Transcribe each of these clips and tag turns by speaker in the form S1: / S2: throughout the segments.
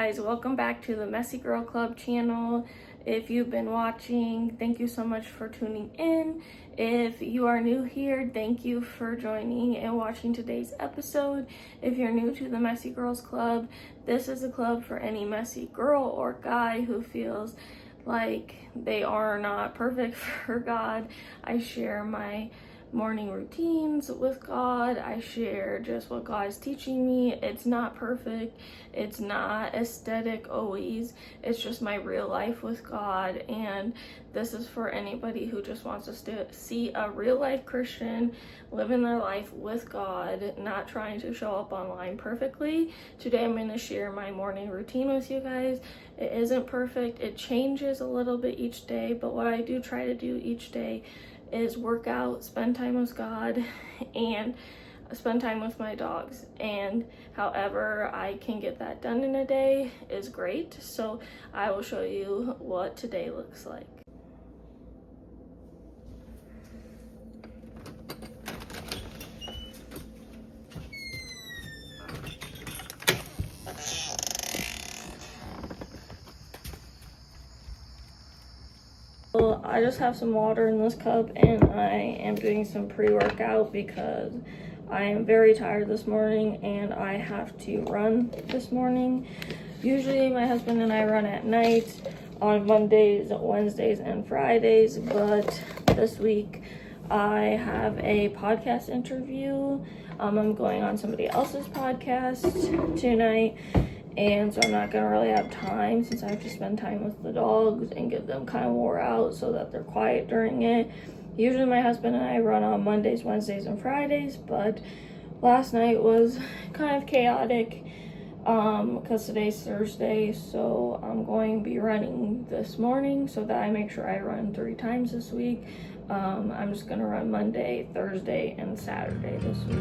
S1: guys, welcome back to the Messy Girl Club channel. If you've been watching, thank you so much for tuning in. If you are new here, thank you for joining and watching today's episode. If you're new to the Messy Girls Club, this is a club for any messy girl or guy who feels like they are not perfect for God. I share my morning routines with God. I share just what God is teaching me. It's not perfect. It's not aesthetic always. It's just my real life with God. And this is for anybody who just wants to see a real life Christian living their life with God, not trying to show up online perfectly. Today I'm going to share my morning routine with you guys. It isn't perfect. It changes a little bit each day, but what I do try to do each day is work out, spend time with God, and spend time with my dogs. And however I can get that done in a day is great. So I will show you what today looks like. Well, I just have some water in this cup and I am doing some pre-workout because I am very tired this morning and I have to run this morning. Usually my husband and I run at night on Mondays, Wednesdays, and Fridays, but this week I have a podcast interview. I'm going on somebody else's podcast tonight. And so I'm not going to really have time since I have to spend time with the dogs and get them kind of wore out so that they're quiet during it. Usually my husband and I run on Mondays, Wednesdays, and Fridays, but last night was kind of chaotic because today's Thursday, so I'm going to be running this morning so that I make sure I run 3 times this week. I'm just going to run Monday, Thursday, and Saturday this week.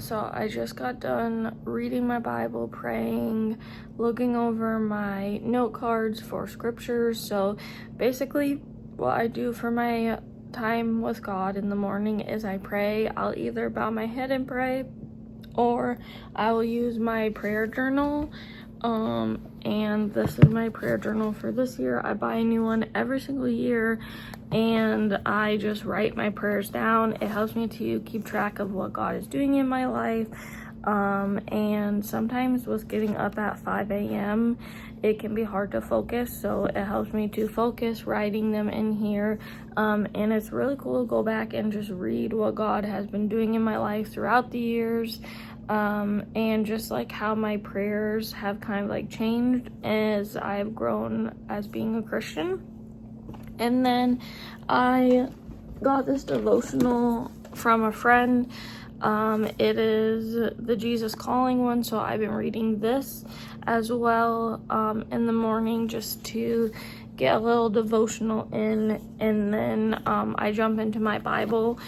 S1: So I just got done reading my Bible, praying, looking over my note cards for scriptures. So basically what I do for my time with God in the morning is I pray. I'll either bow my head and pray or I will use my prayer journal. And this is my prayer journal for this year. I buy a new one every single year and I just write my prayers down. It helps me to keep track of what God is doing in my life. And sometimes with getting up at 5 a.m. it can be hard to focus, so it helps me to focus writing them in here. And it's really cool to go back and just read what God has been doing in my life throughout the years. And just like how my prayers have kind of like changed as I've grown as being a Christian. And then I got this devotional from a friend It is the Jesus Calling one, so I've been reading this as well in the morning just to get a little devotional in, and then I jump into my Bible.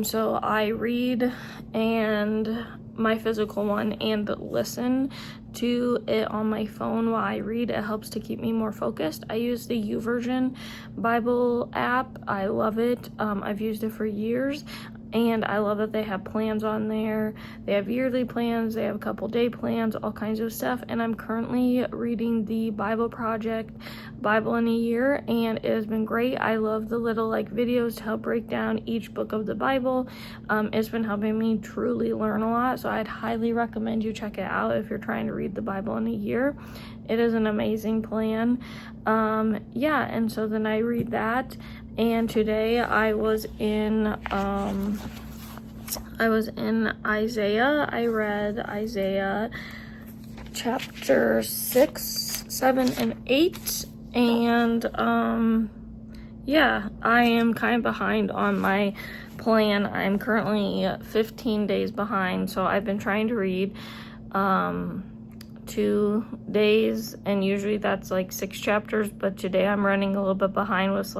S1: So I read and my physical one and listen to it on my phone while I read. It helps to keep me more focused. I use the YouVersion Bible app. I love it. I've used it for years, and I love that they have plans on there. They have yearly plans, they have a couple day plans, all kinds of stuff. And I'm currently reading the Bible Project Bible in a Year, and it has been great. I love the little videos to help break down each book of the Bible. It's been helping me truly learn a lot, so I'd highly recommend you check it out if you're trying to read the Bible in a year. It is an amazing plan. Yeah, and so then I read that. And today I was in Isaiah. I read Isaiah chapter 6, 7, and 8. And yeah, I am kind of behind on my plan. I'm currently 15 days behind, so I've been trying to read 2 days, and usually that's 6 chapters, but today I'm running a little bit behind with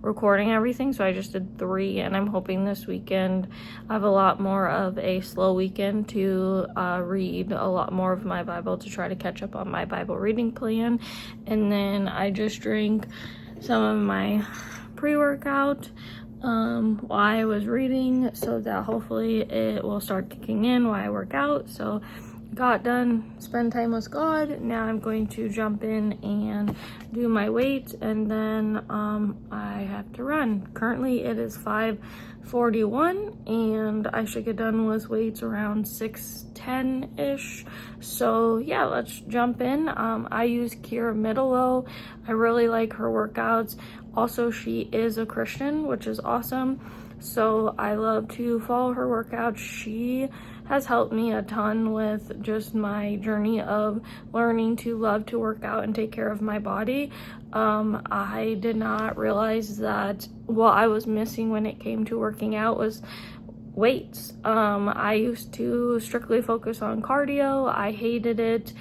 S1: recording everything, so I just did 3, and I'm hoping this weekend I have a lot more of a slow weekend to read a lot more of my Bible to try to catch up on my Bible reading plan. And then I just drank some of my pre-workout while I was reading, so that hopefully it will start kicking in while I work out. So got done, spend time with God. Now I'm going to jump in and do my weights, and then I have to run. Currently it is 5:41, and I should get done with weights around 6:10-ish. So yeah, let's jump in. I use Kira Middlelow. I really like her workouts. Also, she is a Christian, which is awesome, so I love to follow her workouts. She has helped me a ton with just my journey of learning to love to work out and take care of my body. I did not realize that what I was missing when it came to working out was weights. I used to strictly focus on cardio. I hated it,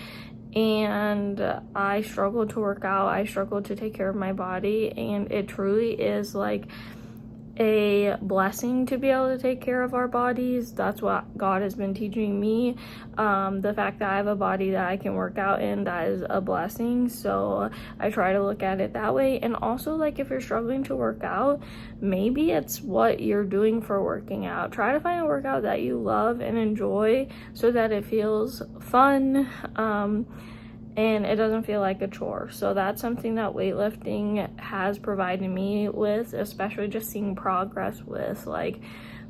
S1: and I struggled to work out. I struggled to take care of my body, and it truly is a blessing to be able to take care of our bodies. That's what God has been teaching me. The fact that I have a body that I can work out in, that is a blessing. So I try to look at it that way. And also, if you're struggling to work out, maybe it's what you're doing for working out. Try to find a workout that you love and enjoy so that it feels fun, and it doesn't feel like a chore. So that's something that weightlifting has provided me with, especially just seeing progress with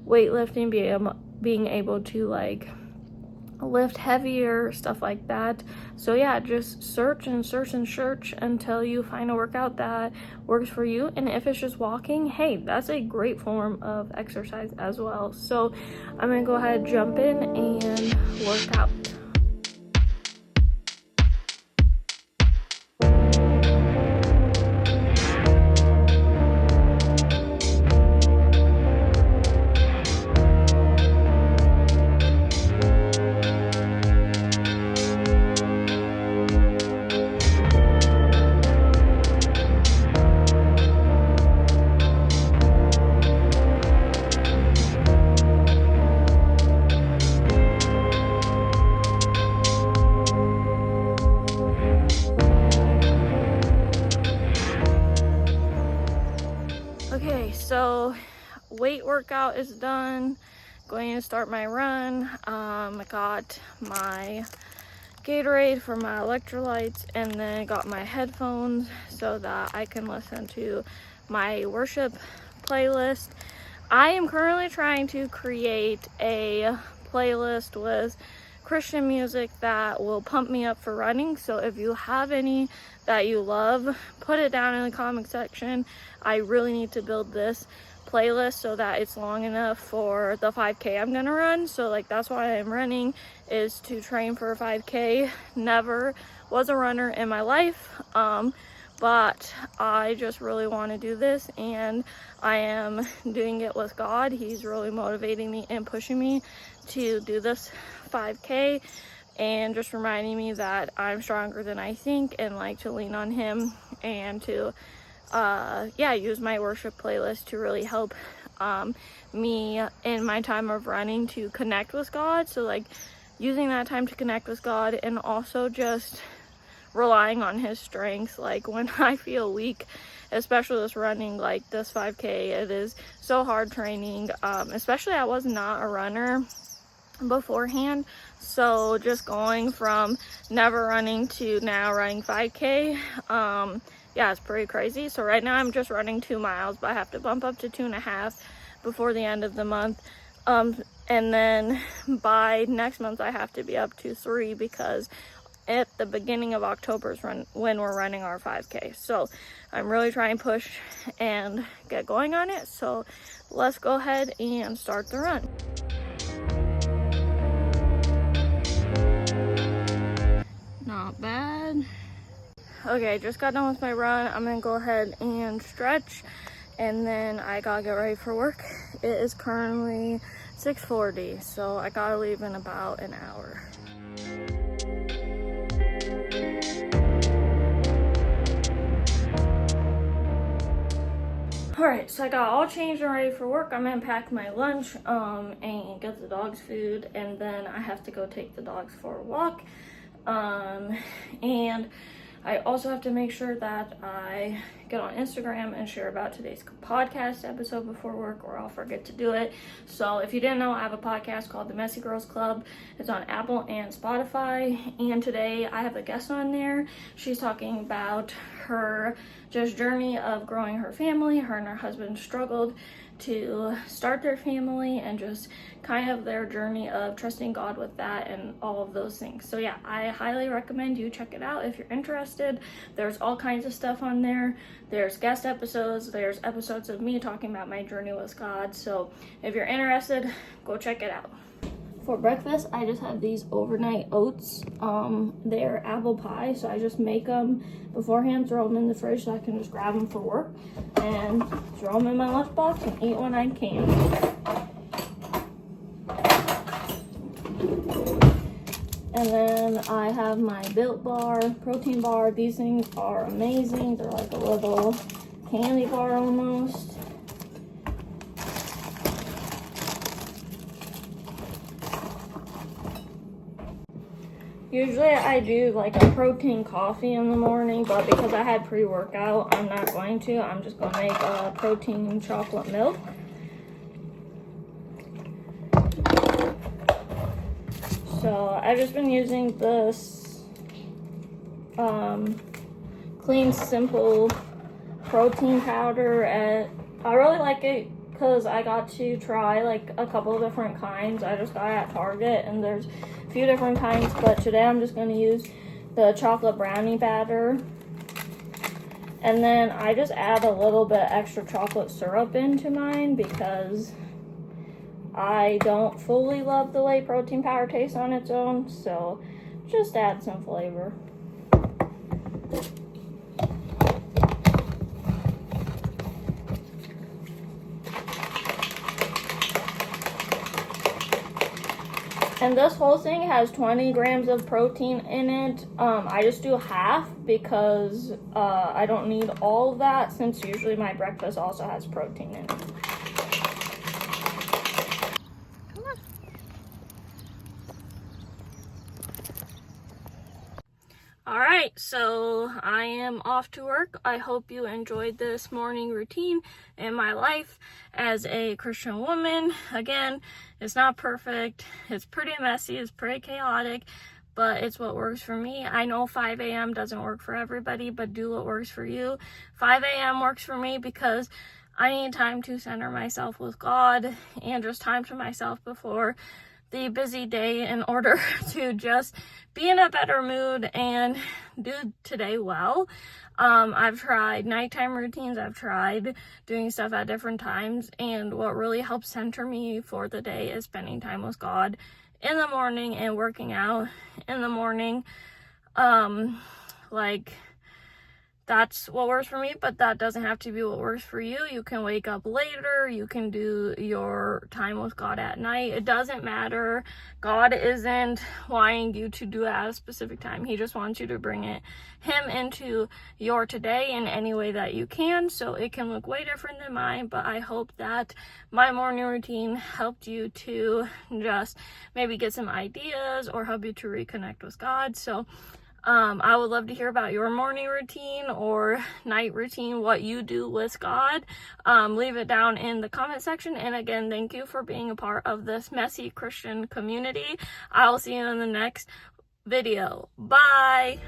S1: weightlifting, being able to lift heavier, stuff like that. So yeah, just search and search and search until you find a workout that works for you. And if it's just walking, hey, that's a great form of exercise as well. So I'm gonna go ahead, jump in, and work out. Okay, so weight workout is done. Going to start my run. I got my Gatorade for my electrolytes, and then got my headphones so that I can listen to my worship playlist. I am currently trying to create a playlist with Christian music that will pump me up for running. So if you have any that you love, put it down in the comment section. I really need to build this playlist so that it's long enough for the 5K I'm gonna run. So that's why I'm running, is to train for a 5K. Never was a runner in my life, but I just really want to do this, and I am doing it with God. He's really motivating me and pushing me to do this 5K, and just reminding me that I'm stronger than I think, and like to lean on him, and to use my worship playlist to really help me in my time of running to connect with God. So like using that time to connect with God, and also just relying on his strength. Like when I feel weak, especially this running, like this 5K, it is so hard training, especially I was not a runner beforehand. So just going from never running to now running 5K, it's pretty crazy. So right now I'm just running 2 miles, but I have to bump up to 2.5 before the end of the month, and then by next month I have to be up to 3, because at the beginning of October is when we're running our 5K. So I'm really trying to push and get going on it. So let's go ahead and start the run. Not bad. Okay, just got done with my run. I'm gonna go ahead and stretch, and then I gotta get ready for work. It is currently 6:40, so I gotta leave in about an hour. Alright, so I got all changed and ready for work. I'm gonna pack my lunch and get the dogs food, and then I have to go take the dogs for a walk. And I also have to make sure that I get on Instagram and share about today's podcast episode before work, or I'll forget to do it. So if you didn't know, I have a podcast called The Messy Girls Club. It's on Apple and Spotify, and today I have a guest on there. She's talking about her just journey of growing her family. Her and her husband struggled to start their family, and just kind of their journey of trusting God with that and all of those things. So yeah, I highly recommend you check it out if you're interested. There's all kinds of stuff on there. There's guest episodes, there's episodes of me talking about my journey with God. So if you're interested, go check it out. For breakfast, I just have these overnight oats. They're apple pie, so I just make them beforehand, throw them in the fridge so I can just grab them for work, and throw them in my lunchbox and eat when I can. And then I have my Built Bar, protein bar. These things are amazing. They're like a little candy bar almost. Usually I do like a protein coffee in the morning, but because I had pre-workout, I'm not going to. I'm just going to make a protein chocolate milk. So I've just been using this Clean Simple protein powder, and I really like it because I got to try like a couple of different kinds. I just got it at Target, and there's a few different kinds, but today I'm just going to use the chocolate brownie batter, and then I just add a little bit extra chocolate syrup into mine because I don't fully love the way protein powder tastes on its own, so just add some flavor. And this whole thing has 20 grams of protein in it. I just do half because I don't need all of that, since usually my breakfast also has protein in it. Come on. Alright, so I am off to work. I hope you enjoyed this morning routine in my life as a Christian woman. Again, it's not perfect. It's pretty messy. It's pretty chaotic, but it's what works for me. I know 5 a.m. doesn't work for everybody, but do what works for you. 5 a.m. works for me because I need time to center myself with God and just time to myself before the busy day in order to just be in a better mood and do today well. I've tried nighttime routines. I've tried doing stuff at different times, and what really helps center me for the day is spending time with God in the morning and working out in the morning. Like that's what works for me, but that doesn't have to be what works for you. You can wake up later, you can do your time with God at night. It doesn't matter. God isn't wanting you to do it at a specific time. He just wants you to bring him into your today in any way that you can. So it can look way different than mine, but I hope that my morning routine helped you to just maybe get some ideas or help you to reconnect with God. So I would love to hear about your morning routine or night routine, what you do with God. Leave it down in the comment section. And again, thank you for being a part of this messy Christian community. I will see you in the next video. Bye.